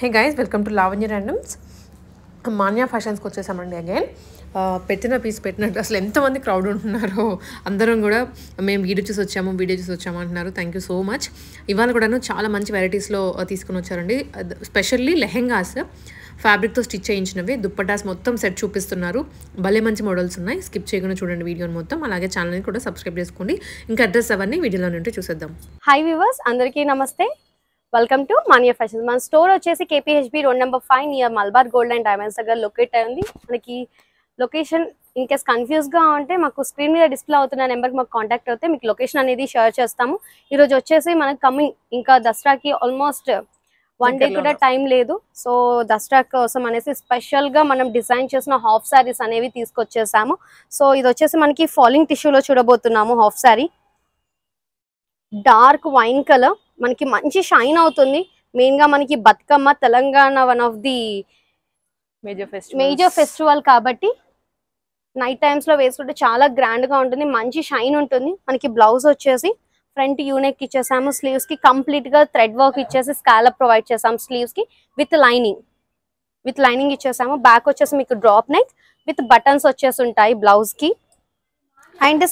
Hey guys, welcome to Lavanya randoms. Manya ఫ్యాషన్స్కి వచ్చేసామండి again. పెట్టిన పీస్ పెట్టినట్టు అసలు ఎంతమంది క్రౌడ్ ఉంటున్నారో అందరం కూడా మేము వీడియో చూసి వచ్చాము అంటున్నారు. Thank you so much. ఇవాళ కూడాను చాలా మంచి వెరైటీస్లో తీసుకుని వచ్చారండి. స్పెషల్లీ లెహెంగాస్ ఫ్యాబ్రిక్తో స్టిచ్ చేయించినవి, దుప్పటాస్ మొత్తం సెట్ చూపిస్తున్నారు. భలే మంచి మోడల్స్ ఉన్నాయి. స్కిప్ చేయకుండా చూడండి వీడియోని మొత్తం. అలాగే ఛానల్ని కూడా సబ్స్క్రైబ్ చేసుకోండి. ఇంకా అడ్రస్ అవన్నీ వీడియోలో నుండి చూసేద్దాం. హాయ్ వ్యూవర్స్, అందరికీ నమస్తే. Welcome to Manya fashions. మన స్టోర్ వచ్చేసి KPHB road number 5 near Malabar gold and diamonds దగ్గర లొకేట్ అయింది. మనకి లొకేషన్ ఇన్ కేస్ కన్ఫ్యూజ్గా ఉంటే మాకు స్క్రీన్ మీద డిస్ప్లే అవుతున్న నెంబర్కి మాకు కాంటాక్ట్ అవుతే మీకు లొకేషన్ అనేది షేర్ చేస్తాము. ఈరోజు వచ్చేసి మనకి కమింగ్ ఇంకా దసరాకి ఆల్మోస్ట్ 1 డే కూడా టైం లేదు. సో దసరా కోసం అనేసి స్పెషల్గా మనం డిజైన్ చేసిన హాఫ్ శారీస్ అనేవి తీసుకొచ్చేసాము. సో ఇది వచ్చేసి మనకి ఫాలింగ్ టిష్యూలో చూడబోతున్నాము. Half sari dark wine colour, మనకి మంచి షైన్ అవుతుంది. మెయిన్ గా మనకి Bathukamma Telangana one of the major festival కాబట్టి నైట్ టైమ్స్ లో వేసుకుంటే చాలా గ్రాండ్ గా ఉంటుంది, మంచి షైన్ ఉంటుంది. మనకి బ్లౌజ్ వచ్చేసి ఫ్రంట్ యూనెక్ ఇచ్చేసాము, స్లీవ్స్ కి కంప్లీట్ గా థ్రెడ్ వర్క్ ఇచ్చేసి స్కాలప్ ప్రొవైడ్ చేసాము. స్లీవ్స్ కి విత్ లైనింగ్ ఇచ్చేసాము. బ్యాక్ వచ్చేసి మీకు డ్రాప్ నెక్ విత్ బటన్స్ వచ్చేసి ఉంటాయి బ్లౌజ్ కి. అండ్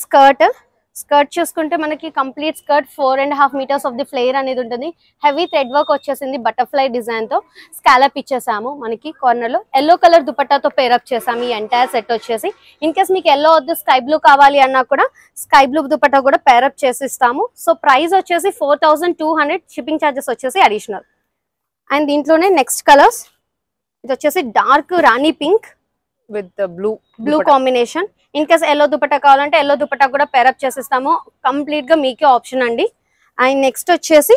స్కర్ట్ చూసుకుంటే మనకి complete skirt 4.5 meters of the flare అనేది ఉంటుంది. హెవీ థ్రెడ్ వర్క్ వచ్చేసింది, బటర్ఫ్లై డిజైన్ తో స్కాలప్ ఇచ్చేసాము. మనకి కార్నర్ లో ఎల్లో కలర్ దుపట్టాతో పేరప్ చేసాము ఈ ఎంటైర్ సెట్ వచ్చేసి. ఇన్ కేస్ మీకు ఎల్లో వద్దు స్కై బ్లూ కావాలి అన్నా కూడా స్కై బ్లూ దుపట్టా కూడా పేరప్ చేసి ఇస్తాము. సో ప్రైస్ వచ్చేసి 4200, షిప్పింగ్ ఛార్జెస్ వచ్చేసి అడిషనల్. అండ్ దీంట్లోనే నెక్స్ట్ కలర్స్, ఇది వచ్చేసి dark Rani pink with blue combination. In case yellow dupatta కావాలంటే ఎల్లో దుపట్టా కూడా పేరప్ చేసిస్తాము. కంప్లీట్ గా మీకే ఆప్షన్ అండి. అండ్ నెక్స్ట్ వచ్చేసి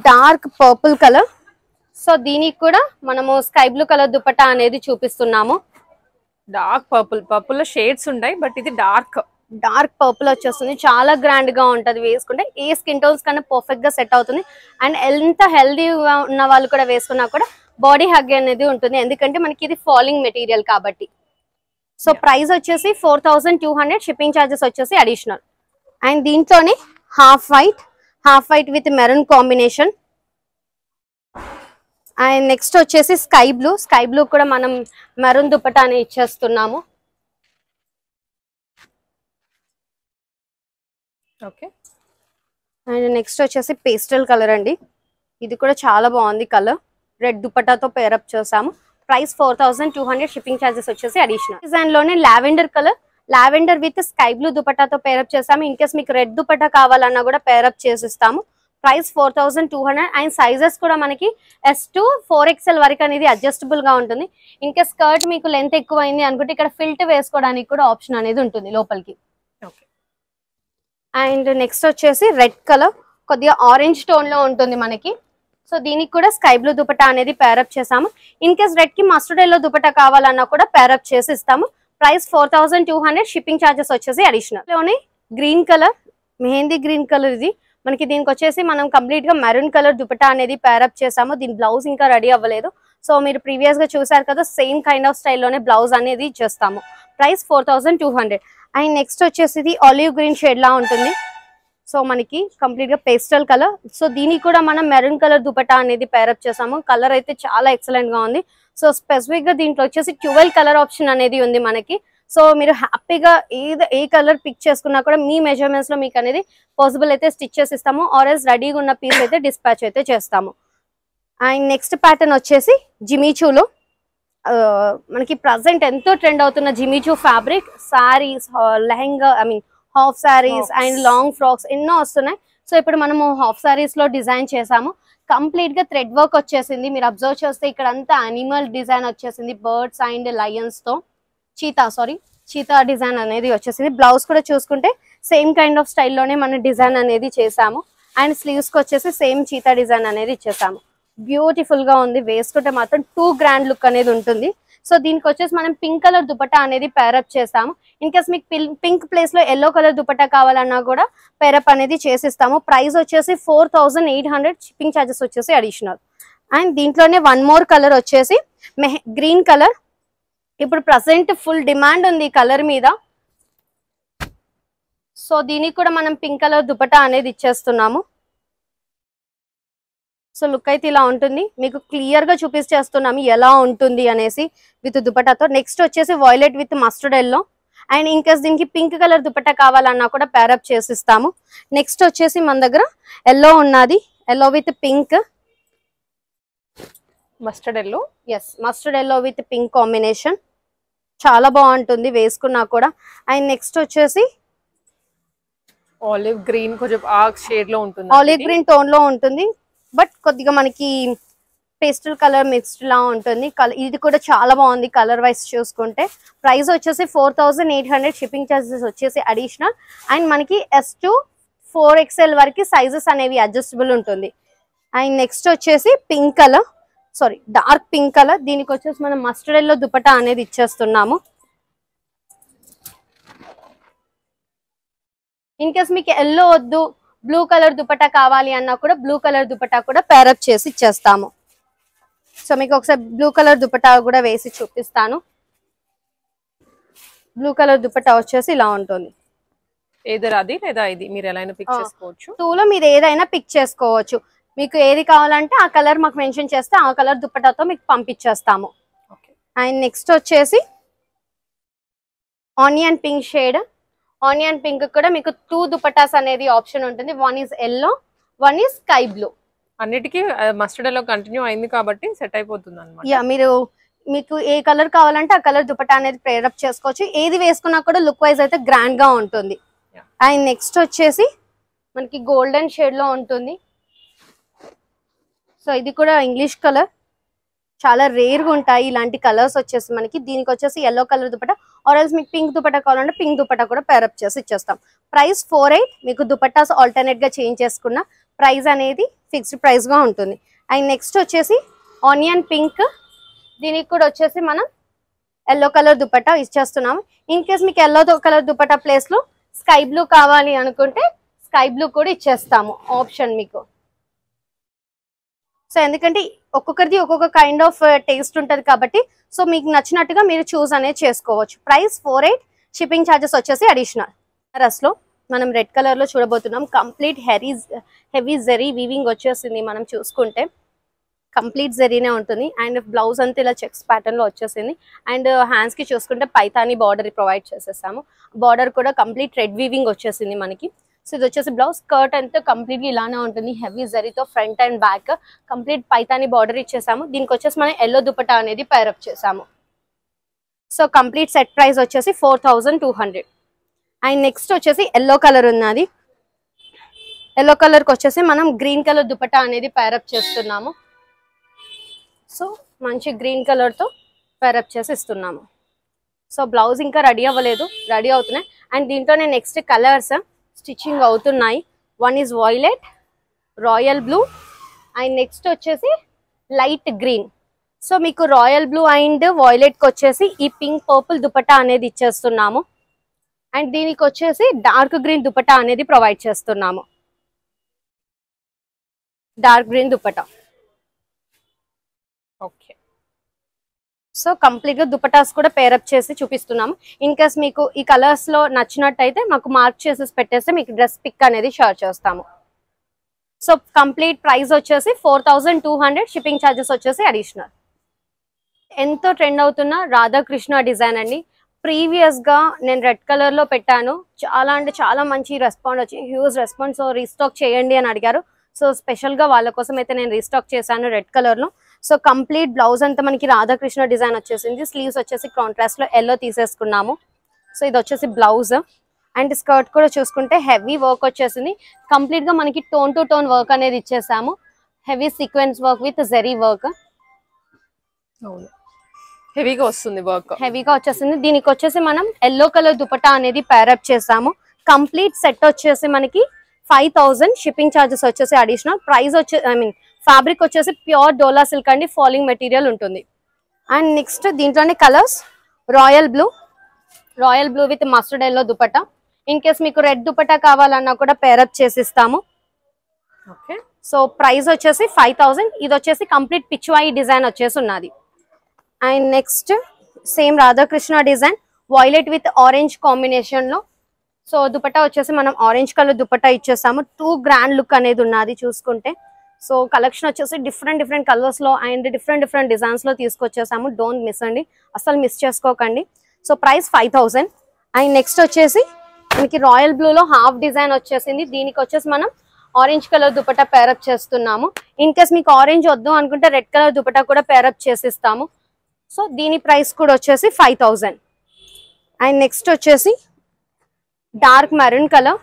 డార్క్ పర్పుల్ కలర్. సో దీనికి కూడా మనము స్కై బ్లూ కలర్ దుపట్టా అనేది చూపిస్తున్నాము. డార్క్ పర్పుల్ లో షేడ్స్ ఉంటాయి, బట్ ఇది డార్క్ పర్పుల్ వచ్చేస్తుంది. చాలా గ్రాండ్ గా ఉంటది వేసుకుంటే. ఏ స్కిన్ టోన్స్ కన్నా పర్ఫెక్ట్ గా సెట్ అవుతుంది. అండ్ ఎంత హెల్దీగా ఉన్న వాళ్ళు కూడా వేసుకున్నా కూడా బాడీ హగ్ అనేది ఉంటుంది, ఎందుకంటే మనకి ఇది ఫాలింగ్ మెటీరియల్ కాబట్టి. సో ప్రైస్ వచ్చేసి 4200, షిప్పింగ్ ఛార్జెస్ వచ్చేసి అడిషనల్. అండ్ దీంట్లోనే half white with maroon combination. And next వచ్చేసి స్కై బ్లూ కూడా మనం మెరూన్ దుపట్టా అని ఇచ్చేస్తున్నాము. ఓకే. అండ్ నెక్స్ట్ వచ్చేసి పేస్టల్ కలర్ అండి. ఇది కూడా చాలా బాగుంది కలర్. రెడ్ దుపట్టాతో పేరప్ చేసాము. ప్రైస్ 4200, షిప్పింగ్ ఛార్జెస్ వచ్చేసి అడిషనల్. డిజైన్ లోనే లావెండర్ విత్ స్కై బ్లూ దుపట్టాతో పేరప్ చేసాము. ఇన్ కేస్ మీకు రెడ్ దుపట్టా కావాలన్నా కూడా పేరప్ చేసిస్తాము. ప్రైస్ 4200. అండ్ సైజెస్ కూడా మనకి S to 4XL వరకు అనేది అడ్జస్టబుల్ గా ఉంటుంది. ఇన్ కేస్ స్కర్ట్ మీకు లెంత్ ఎక్కువైంది అనుకుంటే ఇక్కడ ఫిల్ట్ వేసుకోవడానికి కూడా ఆప్షన్ అనేది ఉంటుంది లోపలికి. అండ్ నెక్స్ట్ వచ్చేసి రెడ్ కలర్, కొద్దిగా ఆరెంజ్ టోన్ లో ఉంటుంది మనకి. సో దీనికి కూడా స్కై బ్లూ దుపట్టా అనేది పేరప్ చేసాము. ఇన్ కేస్ రెడ్ కి మస్టర్డ్ ఎల్లో దుపట్టా కావాలన్నా కూడా పేరప్ చేసి ఇస్తాము. ప్రైస్ 4200, షిప్పింగ్ ఛార్జెస్ వచ్చేసి అడిషనల్. లోనే green colour, mehndi green colour ఇది మనకి. దీనికి వచ్చేసి మనం కంప్లీట్ గా మెరూన్ కలర్ దుపట్టా అనేది పేరప్ చేసాము. దీని బ్లౌజ్ ఇంకా రెడీ అవ్వలేదు. సో మీరు ప్రీవియస్ గా చూసారు కదా, సేమ్ కైండ్ ఆఫ్ స్టైల్లోనే బ్లౌజ్ అనేది చేస్తాము. ప్రైస్ 4200. అండ్ నెక్స్ట్ వచ్చేసి ఇది ఆలివ్ గ్రీన్ షేడ్ లా ఉంటుంది. సో మనకి కంప్లీట్ గా పేస్టల్ కలర్. సో దీనికి కూడా మనం మెరూన్ కలర్ దుపట్టా అనేది పేరప్ చేసాము. కలర్ అయితే చాలా ఎక్సలెంట్ గా ఉంది. సో స్పెసిఫిక్ గా దీంట్లో వచ్చేసి 12 కలర్ ఆప్షన్ అనేది ఉంది మనకి. సో మీరు హ్యాపీగా ఏ కలర్ పిక్ చేసుకున్నా కూడా మీ మెజర్మెంట్స్ లో మీకు అనేది పాసిబుల్ అయితే స్టిచ్ చేసి ఇస్తాము. ఆర్ఎల్స్ రెడీగా ఉన్న పీస్ అయితే డిస్పాచ్ అయితే చేస్తాము. అండ్ నెక్స్ట్ ప్యాటర్న్ వచ్చేసి జిమిచూలో మనకి ప్రజెంట్ ఎంతో ట్రెండ్ అవుతున్న Jimmy Choo fabric saris, lehenga, half saris and long frocks ఎన్నో వస్తున్నాయి. సో ఇప్పుడు మనము హాఫ్ సారీస్ లో డిజైన్ చేసాము. కంప్లీట్ గా థ్రెడ్ వర్క్ వచ్చేసింది. మీరు అబ్జర్వ్ చేస్తే ఇక్కడ అంతా అనిమల్ డిజైన్ వచ్చేసింది, బర్డ్స్ అండ్ లయన్స్ తో చీతా డిజైన్ అనేది వచ్చేసింది. బ్లౌజ్ కూడా చూసుకుంటే సేమ్ కైండ్ ఆఫ్ స్టైల్లోనే మనం డిజైన్ అనేది చేసాము. అండ్ స్లీవ్స్ కి వచ్చేసి సేమ్ చీతా డిజైన్ అనేది ఇచ్చేసాము. బ్యూటిఫుల్ గా ఉంది, వేసుకుంటే మాత్రం 2 గ్రాండ్ లుక్ అనేది ఉంటుంది. సో దీనికి వచ్చేసి మనం పింక్ కలర్ దుపట్టా అనేది పేరప్ చేసాము. ఇన్ కేస్ మీకు పింక్ ప్లేస్ లో ఎల్లో కలర్ దుపట్టా కావాలన్నా కూడా పేరప్ అనేది చేసిస్తాము. ప్రైస్ వచ్చేసి 4800, షిప్పింగ్ ఛార్జెస్ వచ్చేసి అడిషనల్. అండ్ దీంట్లోనే వన్ మోర్ కలర్ వచ్చేసి గ్రీన్ కలర్. ఇప్పుడు ప్రజెంట్ ఫుల్ డిమాండ్ ఉంది ఈ కలర్ మీద. సో దీనికి కూడా మనం పింక్ కలర్ దుపట్టా అనేది ఇచ్చేస్తున్నాము. సో లుక్ అయితే ఇలా ఉంటుంది. మీకు క్లియర్ గా చూపించేస్తున్నాము ఎలా ఉంటుంది అనేసి విత్ దుపట్టాతో. నెక్స్ట్ వచ్చేసి violet with mustard yellow. And ఇంకా దీనికి పింక్ కలర్ దుపట్టా కావాలన్నా కూడా పేరప్ చేసిస్తాము. నెక్స్ట్ వచ్చేసి మన దగ్గర ఎల్లో ఉన్నది, yellow with pink, mustard yellow. Yes, mustard yellow with pink combination చాలా బాగుంటుంది వేసుకున్నా కూడా. అండ్ నెక్స్ట్ వచ్చేసి ఆలివ్ గ్రీన్, కొంచెం ఆ షేడ్ లో ఉంటుంది, ఆలివ్ గ్రీన్ టోన్ లో ఉంటుంది, బట్ కొద్దిగా మనకి పేస్టల్ కలర్ మిక్స్డ్ లా ఉంటుంది. ఇది కూడా చాలా బాగుంది కలర్ వైస్ చూసుకుంటే. ప్రైస్ వచ్చేసి 4800, షిప్పింగ్ చార్జెస్ వచ్చేసి అడిషనల్. అండ్ మనకి S2 4XL వరకు సైజెస్ అనేవి అడ్జస్టబుల్ ఉంటుంది. అండ్ నెక్స్ట్ వచ్చేసి pink colour, sorry dark pink colour. దీనికి వచ్చేసి మనం మస్టర్డ్ ఎల్లో దుపట్టా అనేది ఇచ్చేస్తున్నాము. ఇన్ కేస్ మీకు ఎల్లో వద్దు, బ్లూ కలర్ దుపట్టా కావాలి అన్నా కూడా బ్లూ కలర్ దుపట్టా కూడా పేరప్ చేసి ఇచ్చేస్తాము. సో మీకు ఒకసారి బ్లూ కలర్ దుపట్టా కూడా వేసి చూపిస్తాను. బ్లూ కలర్ దుపట్టా వచ్చేసి ఇలా ఉంటుంది. ఏదర్ అది లేదా ఇది మీరు ఎలా అయినా పిక్ చేసుకోవచ్చు. 2లో మీరు ఏదైనా పిక్ చేసుకోవచ్చు. మీకు ఏది కావాలంటే ఆ కలర్ మాకు మెన్షన్ చేస్తే ఆ కలర్ దుపట్టాతో మీకు పంపించేస్తాము. అండ్ నెక్స్ట్ వచ్చేసి onion pink shade. Onion pink కూడా మీకు 2 దుపట్టాస్ అనేది ఆప్షన్ ఉంటుంది. 1 is yellow, 1 is sky blue. అన్నిటికీ మస్టర్డ్ ఎల్లో కంటిన్యూ అయింది కాబట్టి సెట్ అయిపోతుంది అన్నమాట. యా, మీకు ఏ కలర్ కావాలంటే ఆ కలర్ దుపట్టా అనేది పేరప్ చేసుకోవచ్చు. ఏది వేసుకున్నా కూడా లుక్ వైజ్ అయితే గ్రాండ్ గా ఉంటుంది. అండ్ నెక్స్ట్ వచ్చేసి మనకి గోల్డెన్ షేడ్ లో ఉంటుంది. సో ఇది కూడా ఇంగ్లీష్ కలర్, చాలా రేర్ గా ఉంటాయి ఇలాంటి కలర్స్ వచ్చేసి మనకి. దీనికి వచ్చేసి ఎల్లో కలర్ దుపట్టా, ఆర్ఎల్స్ మీకు పింక్ దుపట్టా కావాలంటే పింక్ దుపట్టా కూడా పేరప్ చేసి ఇచ్చేస్తాం. ప్రైస్ 48. మీకు దుపట్టాస్ ఆల్టర్నేట్ గా చేంజ్ చేసుకున్న ప్రైస్ అనేది ఫిక్స్డ్ ప్రైస్ గా ఉంటుంది. అండ్ నెక్స్ట్ వచ్చేసి ఆనియన్ పింక్. దీనికి కూడా వచ్చేసి మనం ఎల్లో కలర్ దుపట్టా ఇచ్చేస్తున్నాము. ఇన్ కేస్ మీకు ఎల్లో కలర్ దుపట్టా ప్లేస్ లో స్కై బ్లూ కావాలి అనుకుంటే స్కై బ్లూ కూడా ఇచ్చేస్తాము ఆప్షన్ మీకు. సో ఎందుకంటే ఒక్కొక్కరిది ఒక్కొక్క కైండ్ ఆఫ్ టేస్ట్ ఉంటుంది కాబట్టి సో మీకు నచ్చినట్టుగా మీరు చూస్ అనేది చేసుకోవచ్చు. ప్రైస్ 48, షిప్పింగ్ ఛార్జెస్ వచ్చేసి అడిషనల్. రస్లో మనం రెడ్ కలర్ లో చూడబోతున్నాం. కంప్లీట్ హెవీ జెరీ వీవింగ్ వచ్చేసింది. మనం చూసుకుంటే కంప్లీట్ జెరీనే ఉంటుంది. అండ్ బ్లౌజ్ అంతా ఇలా చెక్స్ ప్యాటర్న్ లో వచ్చేసింది. అండ్ హ్యాండ్స్ కి చూసుకుంటే పైతాని బార్డర్ ప్రొవైడ్ చేసేసాము. బార్డర్ కూడా కంప్లీట్ రెడ్ వీవింగ్ వచ్చేసింది మనకి. సో ఇది వచ్చేసి బ్లౌజ్. స్కర్ట్ అంతా కంప్లీట్లీ ఇలానే ఉంటుంది, హెవీ జరీతో front and back complete Paithani border ఇచ్చేసాము. దీనికి వచ్చేసి మనం ఎల్లో దుపట్టా అనేది పేరప్ చేసాము. సో కంప్లీట్ సెట్ ప్రైస్ వచ్చేసి 4200. అండ్ నెక్స్ట్ వచ్చేసి ఎల్లో కలర్ ఉన్నది. ఎల్లో కలర్ కి వచ్చేసి మనం గ్రీన్ కలర్ దుపట్టా అనేది పేరప్ చేస్తున్నాము. సో మంచి గ్రీన్ కలర్ తో పేరప్ చేసి ఇస్తున్నాము. సో బ్లౌజ్ ఇంకా రెడీ అవ్వలేదు, రెడీ అవుతున్నాయి. అండ్ దీంట్లోనే నెక్స్ట్ కలర్స్ స్టిచ్చింగ్ అవుతున్నాయి. 1 is violet, royal blue and next వచ్చేసి లైట్ గ్రీన్. సో మీకు రాయల్ బ్లూ అండ్ వైలెట్ కి వచ్చేసి ఈ పింక్ పర్పుల్ దుపట్టా అనేది ఇచ్చేస్తున్నాము. అండ్ దీనికి వచ్చేసి డార్క్ గ్రీన్ దుపట్టా అనేది ప్రొవైడ్ చేస్తున్నాము. Dark green dupatta. Okay. So complete గా దుపటాస్ కూడా పేరప్ చేసి చూపిస్తున్నాము. ఇన్ కేస్ మీకు ఈ కలర్స్ లో నచ్చినట్టయితే మాకు మార్క్ చేసి పెట్టేస్తే మీకు డ్రెస్ పిక్ అనేది షేర్ చేస్తాము. సో కంప్లీట్ ప్రైస్ వచ్చేసి 4200, షిప్పింగ్ ఛార్జెస్ వచ్చేసి అడిషనల్. ఎంతో ట్రెండ్ అవుతున్న రాధాకృష్ణ డిజైన్ అండి. ప్రీవియస్ గా నేను రెడ్ కలర్ లో పెట్టాను, చాలా అంటే చాలా మంచి రెస్పాండ్ వచ్చింది, హ్యూజ్ రెస్పాన్స్. సో రీస్టాక్ చేయండి అని అడిగారు. సో స్పెషల్ గా వాళ్ళ కోసం అయితే నేను రీస్టాక్ చేశాను రెడ్ కలర్ లో. సో కంప్లీట్ బ్లౌజ్ అంతా మనకి రాధాకృష్ణ డిజైన్ వచ్చేసింది. స్లీవ్స్ వచ్చేసి కాంట్రాస్ట్ లో ఎల్లో తీసేసుకున్నాము. సో ఇది వచ్చేసి బ్లౌజ్. అండ్ స్కర్ట్ కూడా చూసుకుంటే హెవీ వర్క్ వచ్చేసింది. కంప్లీట్ గా మనకి టోన్ టు టోన్ వర్క్ అనేది ఇచ్చేసాము. Heavy sequence work with zari work. హెవీగా వస్తుంది వర్క్, హెవీగా వచ్చేసింది. దీనికి వచ్చేసి మనం ఎల్లో కలర్ దుపట్టా అనేది పేరప్ చేసాము. కంప్లీట్ సెట్ వచ్చేసి మనకి 5000, షిప్పింగ్ ఛార్జెస్ వచ్చేసి అడిషనల్. ప్రైస్ వచ్చే ఫ్యాబ్రిక్ వచ్చేసి ప్యూర్ డోలా సిల్క్ అండి, ఫాలింగ్ మెటీరియల్ ఉంటుంది. అండ్ నెక్స్ట్ దీంట్లోనే colours royal blue with mustard yellow dupatta. In case మీకు రెడ్ దుపట్టా కావాలన్నా కూడా పేరప్ చేసిస్తాము. ఓకే. సో ప్రైస్ వచ్చేసి 5000. ఇది వచ్చేసి కంప్లీట్ పిచ్వాయి డిజైన్ వచ్చేసి ఉన్నది. And next same Radhakrishna design, violet with orange combination లో. సో దుపట్టా వచ్చేసి మనం orange colour dupatta ఇచ్చేసాము. 2 grand look అనేది ఉన్నది చూసుకుంటే. సో కలెక్షన్ వచ్చేసి డిఫరెంట్ కలర్స్ లో అండ్ డిఫరెంట్ డిజైన్స్ లో తీసుకొచ్చేసాము. డోంట్ మిస్ అండి, అసలు మిస్ చేసుకోకండి. So price 5000. అండ్ నెక్స్ట్ వచ్చేసి మనకి రాయల్ బ్లూ లో హాఫ్ డిజైన్ వచ్చేసింది. దీనికి వచ్చేసి మనం ఆరెంజ్ కలర్ దుపట్టా పేరప్ చేస్తున్నాము. ఇన్ కేస్ మీకు ఆరెంజ్ వద్దు అనుకుంటే రెడ్ కలర్ దుపట్టా కూడా పేరప్ చేసిస్తాము. సో దీని ప్రైస్ కూడా వచ్చేసి 5000. అండ్ నెక్స్ట్ వచ్చేసి dark maroon colour.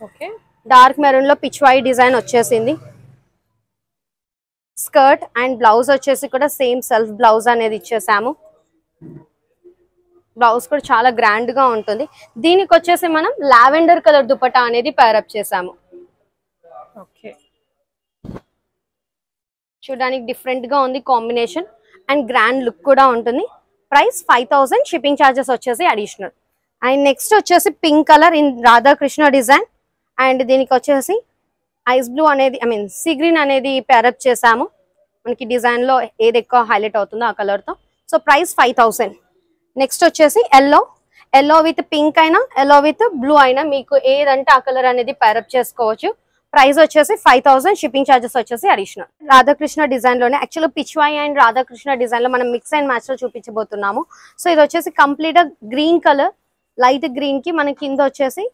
Okay, dark maroon లో పిచ్ వై డిజైన్ వచ్చేసింది. స్కర్ట్ అండ్ బ్లౌజ్ వచ్చేసి కూడా సేమ్ సెల్ఫ్ బ్లౌజ్ అనేది ఇచ్చేసాము. బ్లౌజ్ కూడా చాలా గ్రాండ్ గా ఉంటుంది. దీనికి వచ్చేసి మనం లావెండర్ కలర్ దుపట్టా అనేది పేరప్ చేసాము. ఓకే, చూడడానికి డిఫరెంట్ గా ఉంది కాంబినేషన్ అండ్ గ్రాండ్ లుక్ కూడా ఉంటుంది. ప్రైస్ 5000, షిప్పింగ్ ఛార్జెస్ వచ్చేసి అడిషనల్. అండ్ నెక్స్ట్ వచ్చేసి pink colour in Radhakrishna design. And దీనికి వచ్చేసి ఐస్ బ్లూ అనేది సీ గ్రీన్ అనేది పేరప్ చేసాము. మనకి డిజైన్ లో ఏది ఎక్కువ హైలైట్ అవుతుందో ఆ కలర్ తో. So price 5000. నెక్స్ట్ వచ్చేసి ఎల్లో విత్ పింక్ అయినా ఎల్లో విత్ బ్లూ అయినా మీకు ఏదంటే ఆ కలర్ అనేది పేరప్ చేసుకోవచ్చు. ప్రైస్ వచ్చేసి 5000, షిప్పింగ్ ఛార్జెస్ వచ్చేసి అడిషనల్. రాధాకృష్ణ డిజైన్ లోనే actually Pichwai and Radhakrishna design లో మనం మిక్స్ అండ్ మ్యాచ్ లో చూపించబోతున్నాము. సో ఇది వచ్చేసి కంప్లీట్ గా గ్రీన్ కలర్, లైట్ గ్రీన్ కి మనకి కింద వచ్చేసి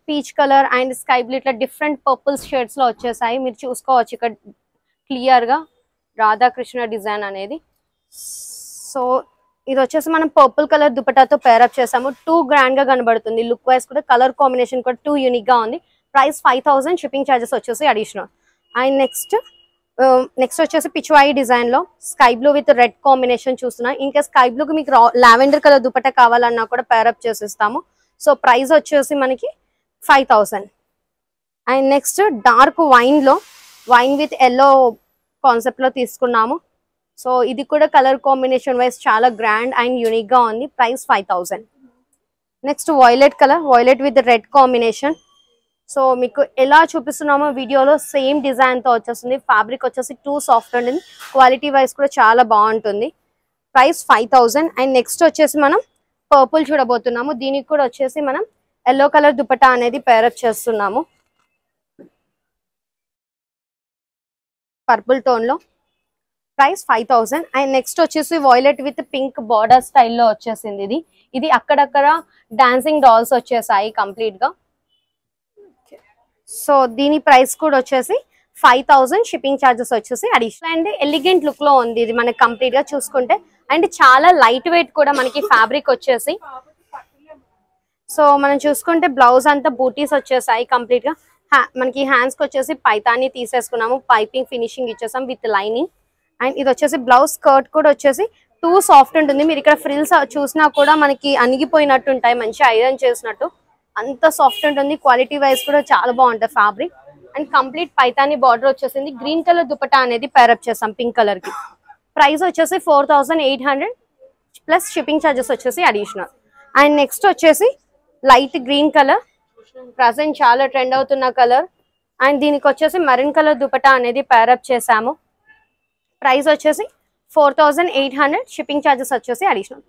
peach colour and sky blue ఇట్లా డిఫరెంట్ పర్పుల్ షేడ్స్ లో వచ్చేసాయి. మీరు చూసుకోవచ్చు ఇక్కడ క్లియర్ గా రాధాకృష్ణ డిజైన్ అనేది. సో ఇది వచ్చేసి మనం పర్పుల్ కలర్ దుపట్టాతో పేరప్ చేసాము. టూ గ్రాండ్ గా కనబడుతుంది. లుక్ వైజ్ కూడా కలర్ కాంబినేషన్ కూడా టూ యూనిక్ గా ఉంది. ప్రైస్ 5000, షిప్పింగ్ ఛార్జెస్ వచ్చేసి అడిషనల్. అండ్ నెక్స్ట్ వచ్చేసి పిచ్వాయి డిజైన్ లో sky blue with red combination చూస్తున్నా. ఇంకా స్కై బ్లూకి మీకు లావెండర్ కలర్ దుపట్టా కావాలన్నా కూడా పేరప్ చేసిస్తాము. సో ప్రైస్ వచ్చేసి మనకి 5000. And next dark wine with yellow concept లో తీసుకున్నాము. సో ఇది కూడా కలర్ కాంబినేషన్ వైజ్ చాలా గ్రాండ్ అండ్ యూనిక్ గా ఉంది. Price 5000. Next violet colour, violet with red combination. So మీకు ఎలా చూపిస్తున్నామో వీడియోలో సేమ్ డిజైన్ తో వచ్చేస్తుంది. ఫ్యాబ్రిక్ వచ్చేసి టూ సాఫ్ట్ ఉంటుంది. క్వాలిటీ వైజ్ కూడా చాలా బాగుంటుంది. ప్రైస్ 5000. అండ్ నెక్స్ట్ వచ్చేసి మనం పర్పుల్ చూడబోతున్నాము. దీనికి కూడా వచ్చేసి మనం ఎల్లో కలర్ దుపట్టా అనేది పేరప్ చేస్తున్నాము పర్పుల్ టోన్ లో. ప్రైస్ 5000. అండ్ నెక్స్ట్ వచ్చేసి వైలెట్ విత్ పింక్ బార్డర్ స్టైల్లో వచ్చేసింది. ఇది అక్కడక్కడ డాన్సింగ్ డాల్స్ వచ్చేసాయి కంప్లీట్ గా. సో దీని ప్రైస్ కూడా వచ్చేసి 5000, షిప్పింగ్ ఛార్జెస్ వచ్చేసి అడిషనల్. అండ్ ఎలిగెంట్ లుక్ లో ఉంది ఇది మనకి కంప్లీట్ గా చూసుకుంటే. అండ్ చాలా లైట్ వెయిట్ కూడా మనకి ఫ్యాబ్రిక్ వచ్చేసి. సో మనం చూసుకుంటే బ్లౌజ్ అంతా బూటీస్ వచ్చేసాయి కంప్లీట్ గా. మనకి హ్యాండ్స్ కి వచ్చేసి పైతాని తీసేసుకున్నాము. పైపింగ్ ఫినిషింగ్ ఇచ్చేసాం విత్ లైనింగ్. అండ్ ఇది వచ్చేసి బ్లౌజ్ స్కర్ట్ కూడా వచ్చేసి టూ సాఫ్ట్ ఉంటుంది. మీరు ఇక్కడ ఫ్రిల్స్ చూసినా కూడా మనకి అణిగిపోయినట్టు ఉంటాయి, మంచి ఐరన్ చేసినట్టు అంత సాఫ్ట్ ఉంటుంది. క్వాలిటీ వైజ్ కూడా చాలా బాగుంటుంది fabric. And complete Paithani border వచ్చేసింది. గ్రీన్ కలర్ దుపట్టా అనేది పేరప్ చేసాం పింక్ కలర్ కి. ప్రైస్ వచ్చేసి 4800 ప్లస్ షిప్పింగ్ ఛార్జెస్ వచ్చేసి అడిషనల్. అండ్ నెక్స్ట్ వచ్చేసి లైట్ గ్రీన్ కలర్, ప్రజెంట్ చాలా ట్రెండ్ అవుతున్న కలర్. అండ్ దీనికి వచ్చేసి మెరూన్ కలర్ దుపట్టా అనేది పేరప్ చేసాము. ప్రైస్ వచ్చేసి 4800, షిప్పింగ్ ఛార్జెస్ వచ్చేసి అడిషనల్.